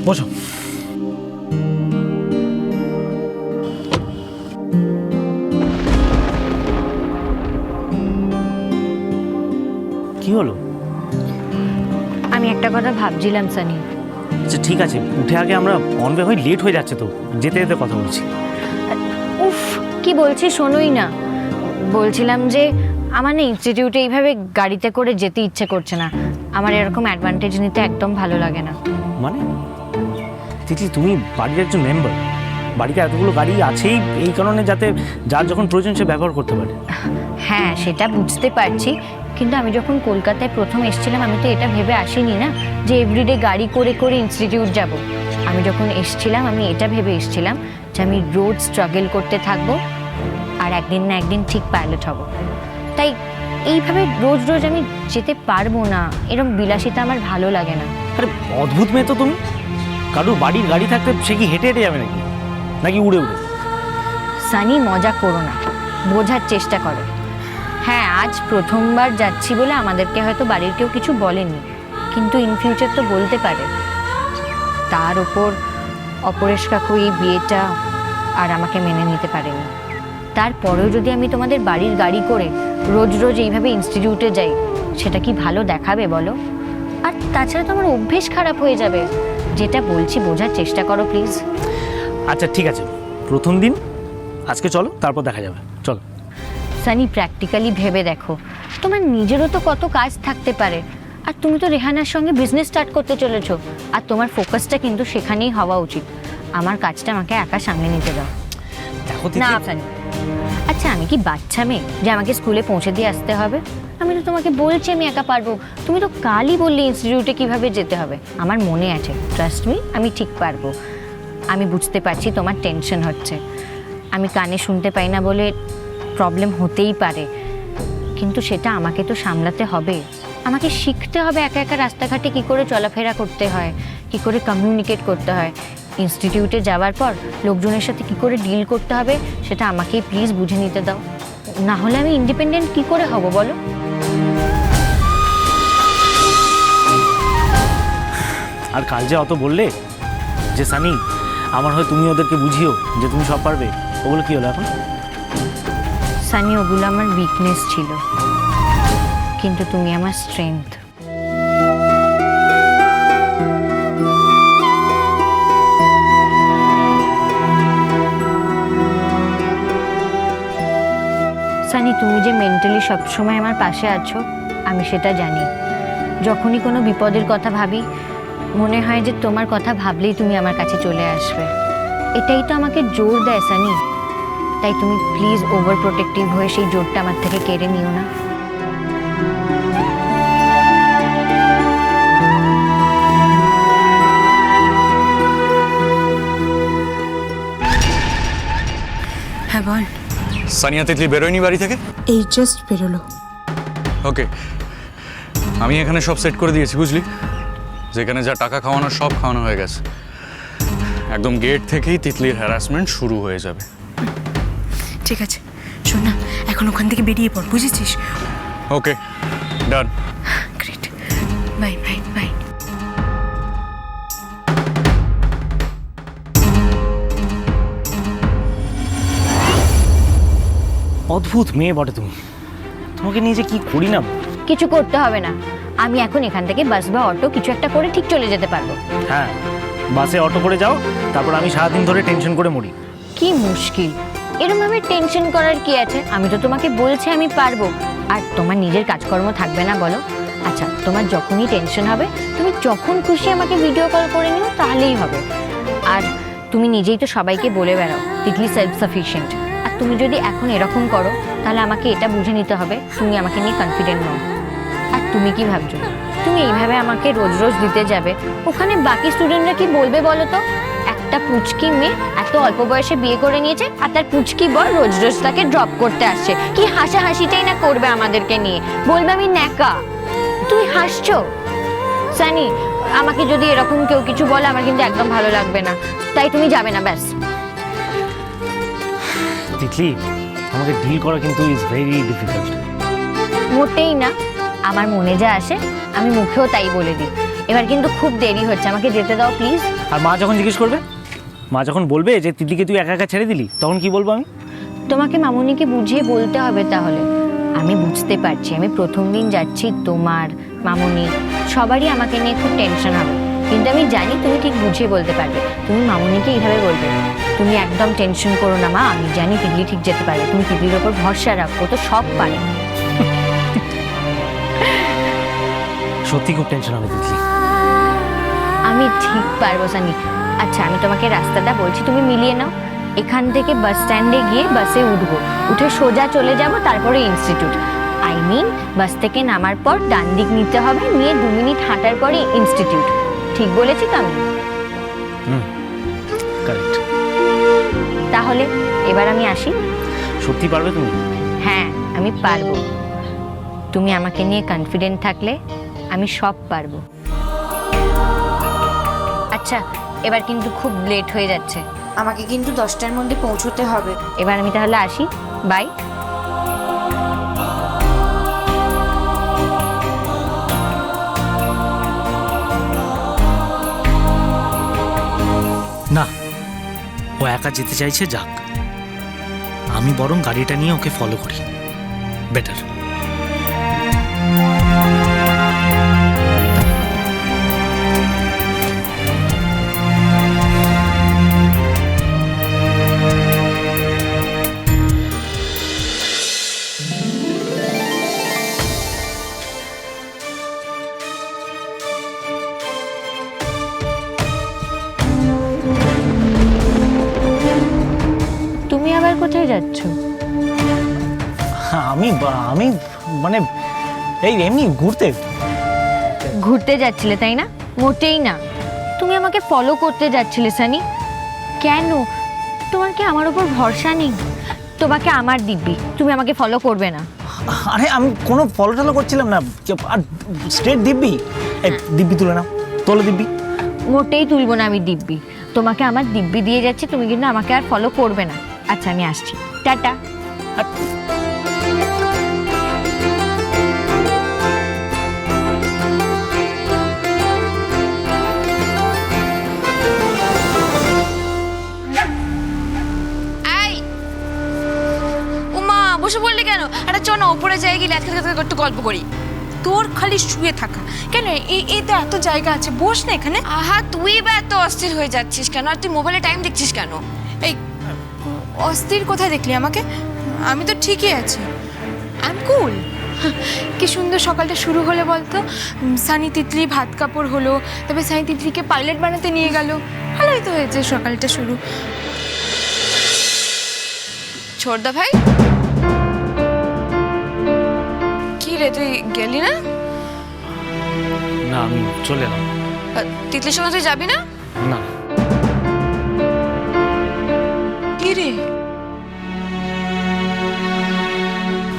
বসো। কি হলো? আমি একটা কথা ভাবছিলাম সানি। আচ্ছা ঠিক আছে, উঠে আগে, আমরা অন ওয়ে হয়ে লেট হয়ে যাচ্ছে তো, যেতে যেতে কথা বলছি। উফ, কি বলছি শোনোই না। বলছিলাম যে আমার না ইনস্টিটিউটে এইভাবে গাড়িতে করে যেতে ইচ্ছে করছে না। আমার এরকম অ্যাডভান্টেজ নিতে একদম ভালো লাগে না। মানে তিতলি, তুমি বাড়ির একজন মেম্বার, বাড়িতে এতগুলো গাড়ি আছেই এই কারণে যাতে যার যখন প্রয়োজন সে ব্যবহার করতে পারে। হ্যাঁ, সেটা বুঝতে পারছি, কিন্তু আমি যখন কলকাতায় প্রথম এসেছিলাম আমি তো এটা ভেবে আসিনি না যে এভরিডে গাড়ি করে করে ইনস্টিটিউট যাব। আমি যখন এসেছিলাম আমি এটা ভেবে এসেছিলাম যে আমি রোজ স্ট্রাগল করতে থাকবো আর একদিন না একদিন ঠিক পাইলট হব। তাই এইভাবে রোজ রোজ আমি যেতে পারবো না, এরকম বিলাসিতা আমার ভালো লাগে না। আরে অদ্ভুত মেয়ে তো তুমি। কারোর বাড়ির গাড়ি থাকতে সে কি হেঁটে হেঁটে যাবে নাকি, নাকি উড়ে উড়ে? সানি, মজা করো না, বোঝার চেষ্টা করো। হ্যাঁ, আজ প্রথমবার যাচ্ছি বলে আমাদেরকে হয়তো বাড়ির কেউ কিছু বলেনি, কিন্তু ইন ফিউচার তো বলতে পারে। তার ওপর অপরেশ কাকু এই বিয়েটা আর আমাকে মেনে নিতে পারেনি। তারপরেও যদি আমি তোমাদের বাড়ির গাড়ি করে রোজ রোজ এইভাবে ইনস্টিটিউটে যাই, সেটা কি ভালো দেখাবে বলো? আর তাছাড়া তো আমার অভ্যেস খারাপ হয়ে যাবে। যেটা বলছি বোঝার চেষ্টা করো প্লিজ। আচ্ছা ঠিক আছে, প্রথম দিন আজকে চলো, তারপর দেখা যাবে। চলো সানি, প্র্যাকটিক্যালি ভেবে দেখো, তোমার নিজেরও তো কত কাজ থাকতে পারে। আর তুমি তো রেহানার সঙ্গে বিজনেস স্টার্ট করতে চলেছো, আর তোমার ফোকাসটা কিন্তু সেখানেই হওয়া উচিত। আমার কাজটা আমাকে একা সামনে নিতে দাও। দেখো না তিতলি, সানি, আচ্ছা আমি কি বাচ্চা মেয়ে যে আমাকে স্কুলে পৌঁছে দিয়ে আসতে হবে? আমি তো তোমাকে বলছি আমি একা পারবো। তুমি তো কালই বললে ইনস্টিটিউটে কিভাবে যেতে হবে। আমার মনে আছে, ট্রাস্ট মি, আমি ঠিক পারবো। আমি বুঝতে পারছি তোমার টেনশন হচ্ছে। আমি কানে শুনতে পাই না বলে প্রবলেম হতেই পারে, কিন্তু সেটা আমাকে তো সামলাতে হবে। আমাকে শিখতে হবে একা একা রাস্তাঘাটে কী করে চলাফেরা করতে হয়, কী করে কমিউনিকেট করতে হয়। ইনস্টিটিউটে যাওয়ার পর লোকজনের সাথে কী করে ডিল করতে হবে সেটা আমাকেই প্লিজ বুঝে নিতে দাও। না হলে আমি ইন্ডিপেন্ডেন্ট কী করে হব বলো? আর কাল যে অত বললে যে সানি আমার হয় তুমি ওদেরকে বুঝিও যে তুমি সব পারবে, ওগুলো কি হলো এখন? সানি, ওগুলো আমার উইকনেস ছিল, কিন্তু তুমি আমার স্ট্রেংথ। সানি, তুমি যে মেন্টালি সবসময় আমার পাশে আছো আমি সেটা জানি। যখনই কোনো বিপদের কথা ভাবি মনে হয় যে তোমার কথা ভাবলেই তুমি আমার কাছে চলে আসবে। এটাই তো আমাকে জোর দেয় সানি। তাই তুমি প্লিজ ওভার প্রোটেক্টিভ হয়ে সেই জোরটা আমার থেকে কেড়ে নিও না। হ্যাঁ বল। সানিয়া তিতলি বেরোয়নি বাড়ি থেকে? এই জাস্ট বেরোলো। ওকে, আমি এখানে সব সেট করে দিয়েছি বুঝলি, যেখানে যা টাকা খাওয়ানো সব খাওয়ানো হয়ে গেছে। একদম গেট থেকেই তিতলির হ্যারাসমেন্ট শুরু হয়ে যাবে। ঠিক আছে, শোন না, এখন ওখান থেকে বেরিয়ে পড়, বুঝেছিস? Okay, done. Great, bye bye bye. অদ্ভুত মেয়ে বটে তুমি। তোমাকে নিয়ে যে কি করি না। কিছু করতে হবে না, আমি এখন এখান থেকে বাস বা অটো কিছু একটা করে ঠিক চলে যেতে পারবো। হ্যাঁ, বাসে অটো করে যাও, তারপর আমি সারাদিন ধরে টেনশন করে মরি। কি মুশকিল, এরমভাবে টেনশন করার কি আছে? আমি তো তোমাকে বলছি আমি পারবো। আর তোমার নিজের কাজকর্ম থাকবে না বলো? আচ্ছা, তোমার যখনই টেনশন হবে তুমি যখন খুশি আমাকে ভিডিও কল করে নিও, তাহলেই হবে। আর তুমি নিজেই তো সবাইকে বলে বেড়াও তিতলি সেলফ সাফিশিয়েন্ট। আর তুমি যদি এখন এরকম করো তাহলে আমাকে এটা বুঝে নিতে হবে তুমি আমাকে নিয়ে কনফিডেন্ট নও। আর তুমি কি ভাবছো তুমি এইভাবে আমাকে রোজ রোজ দিতে যাবে? ওখানে বাকি স্টুডেন্টরা কি বলবে বলো তো? একটা পুচকি মেয়ে এত অল্প বয়সে বিয়ে করে নিয়েছে আর তার পুচকি বর রোজ রোজ তাকে ড্রপ করতে আসছে। কি হাসাহাসিটাই না করবে আমাদেরকে নিয়ে, বলবে আমি ন্যাকা। তুমি হাসছো সানি, আমাকে যদি এরকম কেউ কিছু বলে আমার কিন্তু একদম ভালো লাগবে না। তাই তুমি যাবে না ব্যাস। তিতলি, আমাকে ডিল করা কিন্তু ইজ ভেরি ডিফিকাল্ট। মোটেই না, আমার মনে যা আসে আমি মুখেও তাই বলে দিই। এবার কিন্তু খুব দেরি হচ্ছে, আমাকে যেতে দাও প্লিজ। আর মা যখন জিজ্ঞেস করবে, মা যখন বলবে যে তিতলিকে তুই একা একা ছেড়ে দিলি, তখন কি বলবো আমি? তোমাকে মামুনিকে বুঝিয়ে বলতে হবে তাহলে। আমি বুঝতে পারছি, আমি প্রথম দিন যাচ্ছি, তোমার মামুনি সবারই আমাকে নিয়ে খুব টেনশন হবে, কিন্তু আমি জানি তুমি ঠিক বুঝিয়ে বলতে পারবে। তুমি মামুনিকে এইভাবে বলবে, তুমি একদম টেনশন করো না মা, আমি জানি তিতলি ঠিক যেতে পারবে, তুমি তিতলির ওপর ভরসা রাখো, তো সব পারে। সত্যি খুব টেনশন হবে তিতলি। আমি ঠিক পারবো সানি। আচ্ছা আমি তোমাকে রাস্তাটা বলছি, তুমি মিলিয়ে নাও। এখান থেকে বাস স্ট্যান্ডে গিয়ে বাসে উঠবো, উঠে সোজা চলে যাব, তারপরে ইনস্টিটিউট। আই মিন বাস থেকে নামার পর ডান দিক নিতে হবে, নিয়ে 2 মিনিট হাঁটার পরে ইনস্টিটিউট। ঠিক বলেছি তো আমি? কারেক্ট। তাহলে এবার আমি আসি। সত্যি পারবে তুমি? হ্যাঁ আমি পারবো, তুমি আমাকে নিয়ে কনফিডেন্ট থাকলে আমি সব পারবো। আচ্ছা এবার কিন্তু খুব লেট হয়ে যাচ্ছে, আমাকে কিন্তু 10টার মধ্যে পৌঁছতে হবে। এবার আমি তাহলে আসি, বাই। না, ও একা যেতে চাইছে, যাক। আমি বরং গাড়িটা নিয়ে ওকে ফলো করি, বেটার। তুমি আবার কোথায় যাচ্ছ? আমি আমি মানে এই এমনি ঘুরতে। ঘুরতে যাচ্ছিলে তাই না? মোটেই না, তুমি আমাকে ফলো করতে যাচ্ছিলে সানি। কেন? তোমার কি আমার উপর ভরসা নেই? তোমাকে আমার দিব্যি, তুমি আমাকে ফলো করবে না। আরে আমি কোনো ফলো টলো করছিলাম না, আর স্ট্রেট দিব্যি। এই দিব্যি তুলে নাও, তোলো দিব্যি। মোটেই তুলবো না আমি দিব্যি, তোমাকে আমার দিব্যি দিয়ে যাচ্ছি, তুমি কিন্তু আমাকে আর ফলো করবে না। আচ্ছা আমি আসছি, টাটা। উমা বসে পড়লি কেন? আরে চ না ওপরে যাই, গিয়ে ল্যাথ খাতে একটু গল্প করি। তোর খালি শুয়ে থাকা কেন? এই তো এত জায়গা আছে, বস না এখানে। আহা তুই বা এত অস্থির হয়ে যাচ্ছিস কেন? আর তুই মোবাইলে টাইম দেখছিস কেন? এই অস্থির কোথায় দেখলি আমাকে? আমি তো ঠিকই আছি, আই এম কুল। কি সুন্দর সকালটা শুরু হলো বলতো। সানি তিতলি ভাত কাপড় হলো, তবে সানি তিতলিকে পাইলট বানাতে নিয়ে গেল। ভালোই তো হয়েছে সকালটা শুরু। ছোটদা ভাই, কি রে তুই গেলি না? না আমি চলে এলাম। তিতলির সঙ্গে তুই যাবি না? না। কি রে,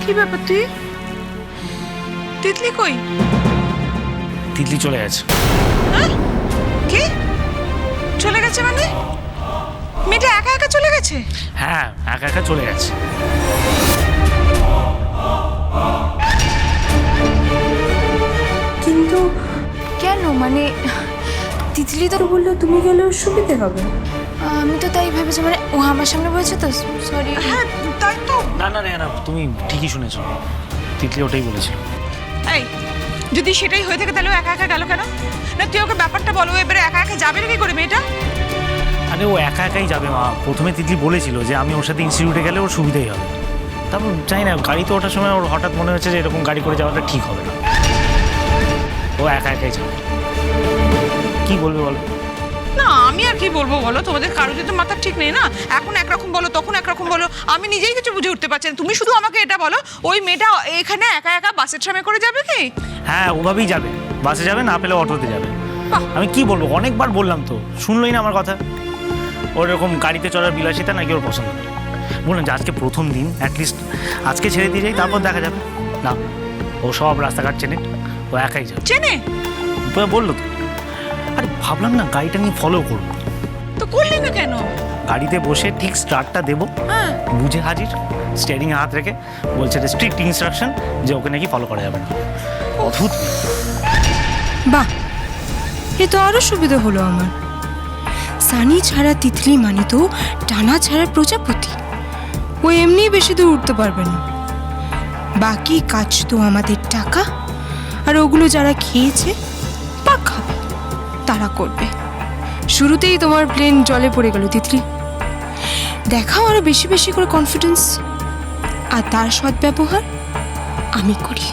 কি ব্যাপার? তুই তিতলি কই? তিতলি চলে গেছে। কি চলে গেছে মানে? মেয়েটা একা একা চলে গেছে? হ্যাঁ একা একা চলে গেছে। কিন্তু কেন? মানে তিতলি তো বললো তুমি গেলে সুবিধে হবে। আমি তো তাই ভেবেছি, মানে ও আমার সামনে বলছে তো। সরি। হ্যাঁ তাই তো। না না না, তুমি ঠিকই শুনেছো, তিতলি ওটাই বলেছিল। এই যদি সেটাই হয়ে থাকে তাহলে ও একা একা গেল কেন? না তুই ওকে ব্যাপারটা বলো, এবারে একা একা যাবে নাকি করে মেয়েটা? আরে ও একা একাই যাবে মা। প্রথমে তিতলি বলেছিল যে আমি ওর সাথে ইনস্টিটিউটে গেলে ওর সুবিধাই হবে, তারপর জানি না গাড়িতে ওঠার সময় ওর হঠাৎ মনে হচ্ছে যে এরকম গাড়ি করে যাওয়াটা ঠিক হবে না, ও একা একাই যাবে। কি বলবে বলো? না আমি আর কি বলবো বলো, তোমাদের কারো যদি মাথা ঠিক নেই না, এখন একরকম বলো তখন একরকম বলো, আমি নিজেই কিছু বুঝে উঠতে পারছি না। তুমি শুধু আমাকে এটা বলো, ওই মেয়েটা এখানে একা একা বাসের ট্রামে করে যাবে কি? হ্যাঁ ওভাবেই যাবে, বাসে যাবে, না পেলে অটোতে যাবে। আমি কি বলবো, অনেকবার বললাম তো, শুনলোই না আমার কথা। ওর এরকম গাড়িতে চড়ার বিলাসিতা নাকি ওর পছন্দ না। বললাম যে আজকে প্রথম দিন, অ্যাটলিস্ট আজকে ছেড়ে দিয়ে যাই, তারপর দেখা যাবে। না, ও সব রাস্তাঘাট চেনে, ও একাই যাবে। চেনে? বললো তো। আরে ভাবলাম না গাড়িটা নিয়ে ফলো করবো, তো করলি না কেন? গাড়িতে বসে ঠিক স্টার্টটা দেবো, বুঝে হাজির, স্টিয়ারিংয়ে হাত রেখে বলছে স্ট্রিক্ট ইনস্ট্রাকশন যে ওকে নাকি ফলো করা যাবে না। অদ্ভুত। বাহ, এ তো আরো সুবিধা হলো আমার। সানি ছাড়া তিতলি মানে তো টানা ছাড়া প্রজাপতি, ও এমনি বেশি দূর উঠতে পারবে না। বাকি কাজ তো আমাদের টাকা আর ওগুলো যারা খেয়েছে বা খাবে তারা করবে। শুরুতেই তোমার প্লেন জলে পড়ে গেল তিতলি। দেখাও আরো বেশি বেশি করে কনফিডেন্স, আর তার সদ্ব্যবহার আমি করি।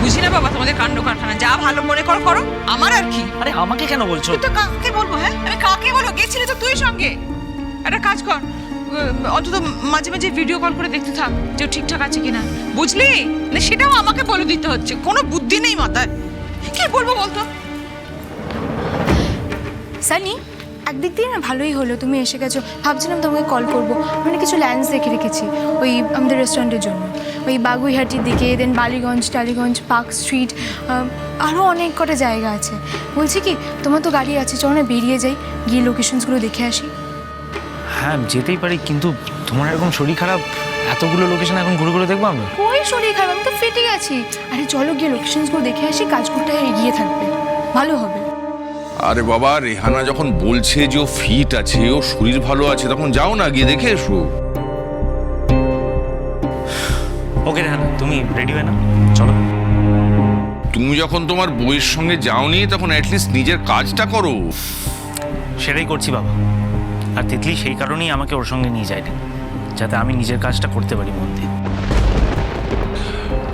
বুঝি না বাবা তোমাদের কাণ্ড কারখানা, যা ভালো মনে করো করো, আমার আর কি। আরে আমাকে কেন বলছো? তো কাকে বলবো? হ্যাঁ আমি কাকে বলবো? গেছিলি তো তুই সঙ্গে। একটা কাজ কর, অন্তত মাঝে মাঝে ভিডিও কল করে দেখতে থাক যে ও ঠিকঠাক আছে কিনা, বুঝলি? না সেটাও আমাকে বলে দিতে হচ্ছে, কোনো বুদ্ধি নেই মাথায়। কি বলবো বলতো? সানি, একদিক দিয়ে না ভালোই হলো তুমি এসে গেছো। ভাবছিলাম তোমাকে কল করবো, আমি না কিছু ল্যান্ডস দেখে রেখেছি ওই আমাদের রেস্টুরেন্টের জন্য, ওই বাগুইহাটির দিকে, দেন বালিগঞ্জ, টালিগঞ্জ, পার্ক স্ট্রিট, আরও অনেক কটা জায়গা আছে। বলছি কি, তোমার তো গাড়ি আছে, চলো না বেরিয়ে যাই, গিয়ে লোকেশনসগুলো দেখে আসি। হ্যাঁ যেতেই পারি, কিন্তু তোমার এরকম শরীর খারাপ, এতগুলো লোকেশন এখন ঘুরে ঘুরে দেখবো আমি? ওই শরীর খারাপ, আমি তো ফিটে গেছি। আরে চলো গিয়ে লোকেশনসগুলো দেখে আসি, কাজগুলোটা এগিয়ে থাকবে, ভালো হবে। আরে বাবা, রেহানা যখন বলছে যে ও ফিট আছে, ও শরীর ভালো আছে, তখন যাও না, গিয়ে দেখে এসো। ওকে রেহানা, তুমি রেডি হয়ে না, চলো। তুমি যখন তোমার বউয়ের সঙ্গে যাওনি, তখন অ্যাটলিস্ট নিজের কাজটা করো। সেটাই করছি বাবা। আর তিতলি সেই কারণেই আমাকে ওর সঙ্গে নিয়ে যায়নি, যাতে আমি নিজের কাজটা করতে পারি মন দিয়ে।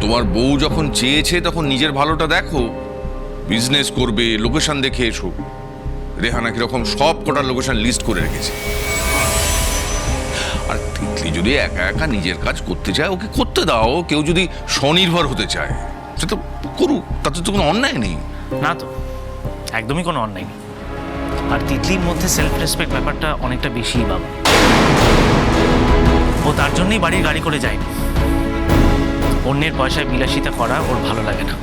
তোমার বউ যখন চেয়েছে, তখন নিজের ভালোটা দেখো, বিজনেস করবে, লোকেশন দেখে এসো। রেহানা কিরকম সব কটা লোকেশন লিস্ট করে রেখেছে। আর তিতলি যদি একা একা নিজের কাজ করতে চায়, ওকে করতে দাও। কেউ যদি স্বনির্ভর হতে চায়, সে তো করুক, তাতে তো কোনো অন্যায় নেই। না তো, একদমই কোনো অন্যায় নেই। আর তিতলির মধ্যে সেলফ রেসপেক্ট ব্যাপারটা অনেকটা বেশি বাবা। ও তার জন্যই বাড়ির গাড়ি করে যায়নি। অন্যের পয়সায় বিলাসিতা করা ওর ভালো লাগে না,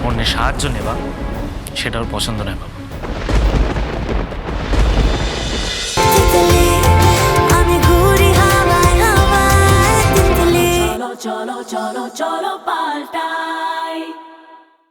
অন্যের সাহায্য নেওয়া সেটা ওর পছন্দ নয় বাবা। আমি ঘুরি হাওয়ায় হাওয়ায়, তিতলি চলো চলো চলো চলো